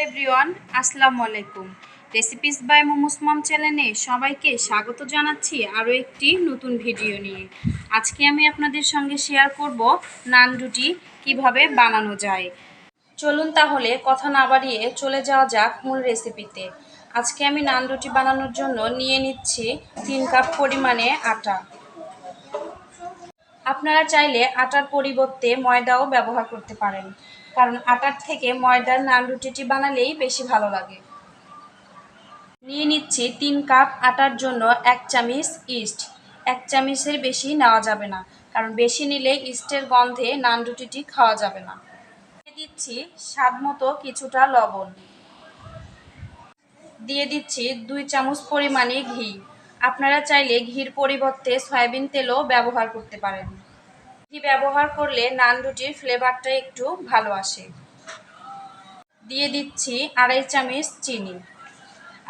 Everyone, আসসালামু আলাইকুম। Recipes by momos মম চ্যানেলে সবাইকে স্বাগত জানাচ্ছি আরও একটি নতুন ভিডিও নিয়ে। আজকে আমি আপনাদের সঙ্গে শেয়ার করব নান রুটি কীভাবে বানানো যায়। চলুন তাহলে কথা না বাড়িয়ে চলে যাওয়া যাক মূল রেসিপিতে। আজকে আমি নান রুটি বানানোর জন্য নিয়ে নিচ্ছি 3 কাপ পরিমাণে আটা। আপনারা চাইলে আটার পরিবর্তে ময়দাও ব্যবহার করতে পারেন, কারণ আটার থেকে ময়দার নান রুটিটি বানালেই বেশি ভালো লাগে। নিয়ে নিচ্ছি 3 কাপ আটার জন্য 1 চামচ ইস্ট। 1 চামচের বেশি নেওয়া যাবে না, কারণ বেশি নিলে ইস্টের গন্ধে নান রুটিটি খাওয়া যাবে না। দিয়ে দিচ্ছি স্বাদ মতো কিছুটা লবণ। দিয়ে দিচ্ছি 2 চামচ পরিমাণে ঘি। আপনারা চাইলে ঘির পরিবর্তে সয়াবিন তেলও ব্যবহার করতে পারেন। ঘি ব্যবহার করলে নান রুটির ফ্লেভারটা একটু ভালো আসে। দিয়ে দিচ্ছি 2.5 চামচ চিনি।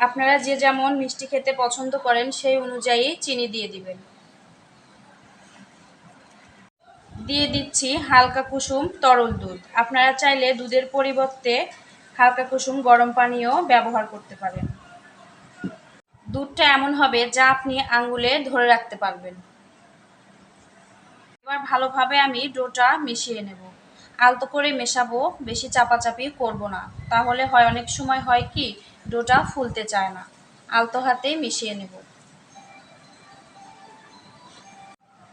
আপনারা যে যেমন মিষ্টি খেতে পছন্দ করেন সেই অনুযায়ী চিনি দিয়ে দিবেন। দিয়ে দিচ্ছি হালকা কুসুম তরল দুধ। আপনারা চাইলে দুধের পরিবর্তে হালকা কুসুম গরম পানিও ব্যবহার করতে পারেন। দুধটা এমন হবে যা আপনি আঙ্গুলে ধরে রাখতে পারবেন। এবার ভালোভাবে আমি ডোটা মিশিয়ে নেব। আলতো করে মেশাবো, বেশি চাপাচাপি করব না, তাহলে অনেক সময় হয় কি ডোটা ফুলতে চায় না। আলতো হাতে মিশিয়ে নেব।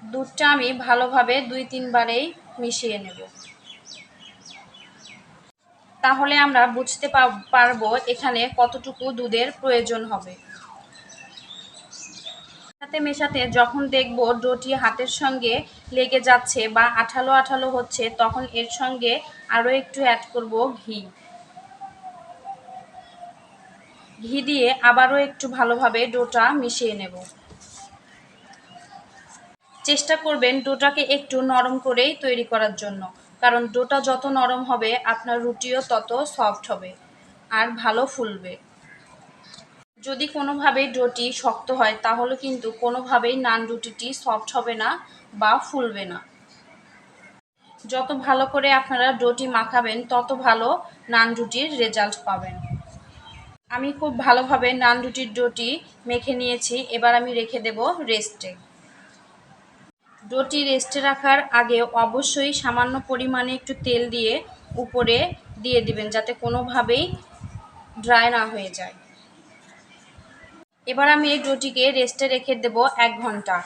দুধটা আমি ভালোভাবে 2-3 বারেই মিশিয়ে নেব। তাহলে আমরা বুঝতে পারবো এখানে কতটুকু দুধের প্রয়োজন হবে। সাথে মেশাতে যখন দেখব ডোটি হাতের সঙ্গে লেগে যাচ্ছে বা আঠালো আঠালো হচ্ছে, তখন এর সঙ্গে আরও একটু অ্যাড করব ঘি। ঘি দিয়ে আবারও একটু ভালোভাবে ডোটা মিশিয়ে নেব। চেষ্টা করবেন ডোটাকে একটু নরম করেই তৈরি করার জন্য, কারণ ডোটা যত নরম হবে আপনার রুটিও তত সফট হবে আর ভালো ফুলবে। যদি কোনোভাবেই ডোটি শক্ত হয় তাহলে কিন্তু কোনোভাবেই নান রুটিটি সফট হবে না বা ফুলবে না। যত ভালো করে আপনারা ডোটি মাখাবেন তত ভালো নান রুটির রেজাল্ট পাবেন। আমি খুব ভালোভাবে নান রুটির ডোটি মেখে নিয়েছি। এবার আমি রেখে দেব রেস্টে। ডোটি রেস্টে রাখার আগে অবশ্যই সামান্য পরিমাণে একটু তেল দিয়ে উপরে দিয়ে দিবেন, যাতে কোনোভাবেই ড্রাই না হয়ে যায়। এবার আমি এই ডোটিকে রেস্টে রেখে দেব 1 ঘন্টা,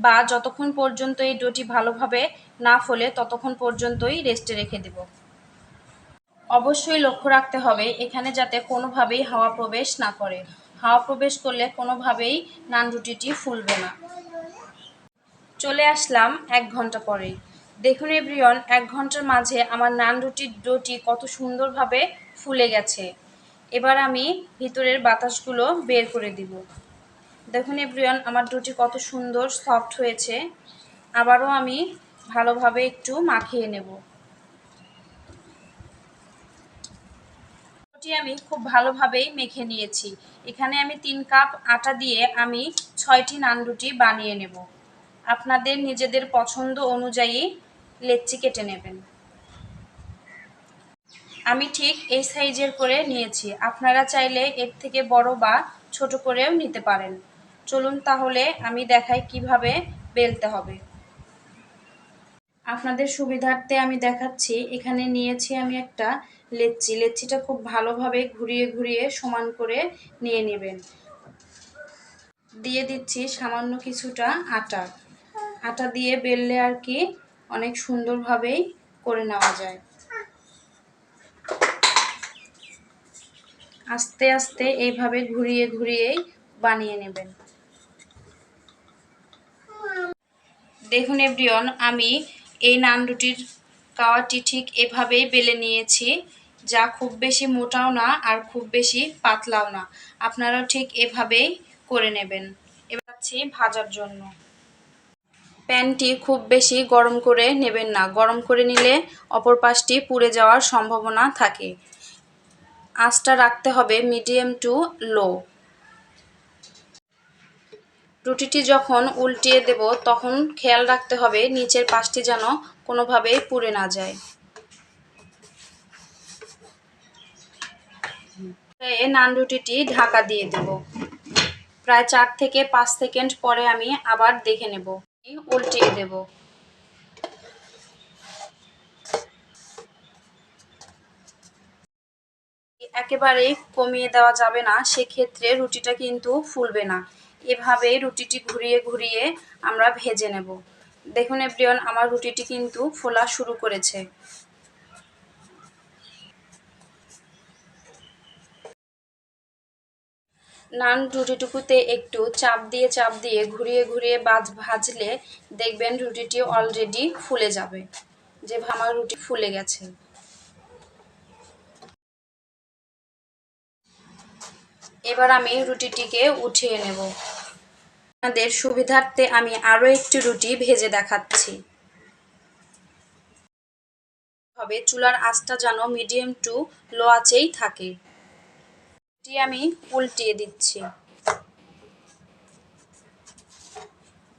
বা যতক্ষণ পর্যন্ত এই ডোটি ভালোভাবে না ফোলে ততক্ষণ পর্যন্তই রেস্টে রেখে দেব। অবশ্যই লক্ষ্য রাখতে হবে এখানে যাতে কোনোভাবেই হাওয়া প্রবেশ না করে। হাওয়া প্রবেশ করলে কোনোভাবেই নান রুটিটি ফুলবে না। চলে আসলাম 1 ঘন্টা পরে। দেখুন এভরিওয়ান, 1 ঘন্টার মাঝে আমার নান রুটির ডোটি কত সুন্দরভাবে ফুলে গেছে। এবার আমি ভিতরের বাতাসগুলো বের করে দিব। দেখুন এভরিওয়ান, আমার ডোটি কত সুন্দর সফট হয়েছে। আবারও আমি ভালোভাবে একটু মাখিয়ে নেব। ডোটি আমি খুব ভালোভাবেই মেখে নিয়েছি। এখানে আমি 3 কাপ আটা দিয়ে আমি 6টি নান রুটি বানিয়ে নেব। আপনাদের নিজেদের পছন্দ অনুযায়ী লেচি কেটে নেবেন। আমি ঠিক এই সাইজের করে নিয়েছি। আপনারা চাইলে এর থেকে বড় বা ছোট করেও নিতে পারেন। চলুন তাহলে আমি দেখাই কিভাবে বেলতে হবে। আপনাদের সুবিধার্থে আমি দেখাচ্ছি। এখানে নিয়েছি আমি একটা লেচি। লেচিটা খুব ভালোভাবে ঘুরিয়ে ঘুরিয়ে সমান করে নিয়ে নেবেন। দিয়ে দিচ্ছি সামান্য কিছুটা আটা। আটা দিয়ে বেললে আর কি অনেক সুন্দরভাবেই করে নেওয়া যায়। আস্তে আস্তে এইভাবে ঘুরিয়ে ঘুরিয়েই বানিয়ে নেবেন। দেখুন এভরিওয়ান, আমি এই নান রুটির কাওয়াটি ঠিক এভাবেই বেলে নিয়েছি, যা খুব বেশি মোটাও না আর খুব বেশি পাতলাও না। আপনারাও ঠিক এভাবেই করে নেবেন। এবার ভাজার জন্য প্যানটি খুব বেশি গরম করে নেবেন না। গরম করে নিলে অপর পাশটি পুড়ে যাওয়ার সম্ভাবনা থাকে। আঁচটা রাখতে হবে মিডিয়াম টু লো। রুটিটি যখন উল্টিয়ে দেব তখন খেয়াল রাখতে হবে নিচের পাশটি যেন কোনোভাবেই পুড়ে না যায়। এই নান রুটিটি ঢাকা দিয়ে দেব। প্রায় 4 থেকে 5 সেকেন্ড পরে আমি আবার দেখে নেব, উল্টিয়ে দেব। একেবারেই কমিয়ে দেওয়া যাবে না, সেক্ষেত্রে রুটিটা কিন্তু ফুলবে না। এভাবেই রুটিটি ঘুরিয়ে ঘুরিয়ে আমরা ভেজে নেব। দেখুন এভরিওয়ান, আমার রুটিটি কিন্তু ফোলা শুরু করেছে। নান রুটিটুকুতে একটু চাপ দিয়ে ঘুরিয়ে ঘুরিয়ে ভাজলে দেখবেন রুটিটি অলরেডি ফুলে যাবে। যে আমার রুটি ফুলে গেছে। এবার আমি রুটিটিকে উঠিয়ে নেব। আপনাদের সুবিধার্থে আমি আরও একটি রুটি ভেজে দেখাচ্ছি। হবে চুলার আঁচটা যেন মিডিয়াম টু লো আঁচেই থাকে। এটি আমি উল্টিয়ে দিচ্ছি।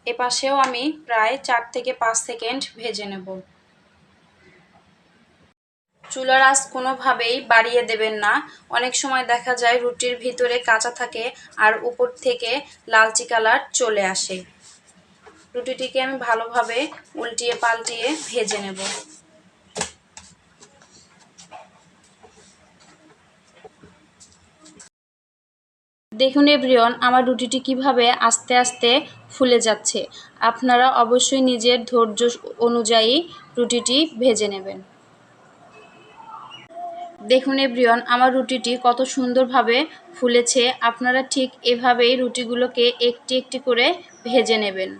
এপাশেও আমি প্রায় 4 থেকে 5 সেকেন্ড ভেজে নেব। চুলার আঁচ কোনোভাবেই বাড়িয়ে দেবেন না। অনেক সময় দেখা যায় রুটির ভিতরে কাঁচা থাকে আর উপর থেকে লালচে কালার চলে আসে। রুটিটিকে আমি ভালোভাবে উল্টিয়ে পাল্টিয়ে ভেজে নেব। দেখুন এভরিওয়ান, আমার রুটিটি কিভাবে আস্তে আস্তে ফুলে যাচ্ছে। আপনারা অবশ্যই নিজের ধৈর্য অনুযায়ী রুটিটি ভেজে নেবেন। দেখুন এভরিওয়ান, আমার রুটিটি কত সুন্দরভাবে ফুলেছে। আপনারা ঠিক এভাবেই রুটিগুলোকে একটি একটি করে ভেজে নেবেন।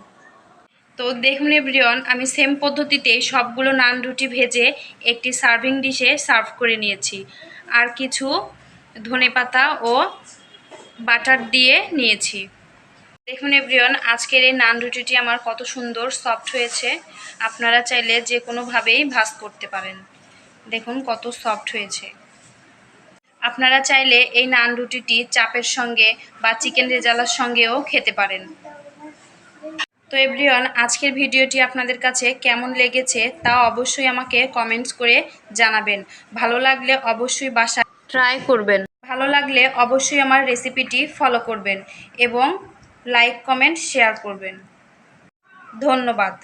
তো দেখুন এভরিওয়ান, আমি সেম পদ্ধতিতে সবগুলো নান রুটি ভেজে একটি সার্ভিং ডিশে সার্ভ করে নিয়েছি। আর কিছু ধনেপাতা ও বাটার দিয়ে নিয়েছি। দেখুন এভরিওয়ান, আজকের এই নান রুটিটি আমার কত সুন্দর সফট হয়েছে। আপনারা চাইলে যে কোনোভাবেই ভাজ করতে পারেন। দেখুন কত সফট হয়েছে। আপনারা চাইলে এই নান রুটিটি চাপের সঙ্গে বা চিকেন রেজালার সঙ্গেও খেতে পারেন। তো এভরিওয়ান, আজকের ভিডিওটি আপনাদের কাছে কেমন লেগেছে তা অবশ্যই আমাকে কমেন্টস করে জানাবেন। ভালো লাগলে অবশ্যই বাসায় ট্রাই করবেন। ভালো লাগলে অবশ্যই আমার রেসিপিটি ফলো করবেন এবং লাইক কমেন্ট শেয়ার করবেন। ধন্যবাদ।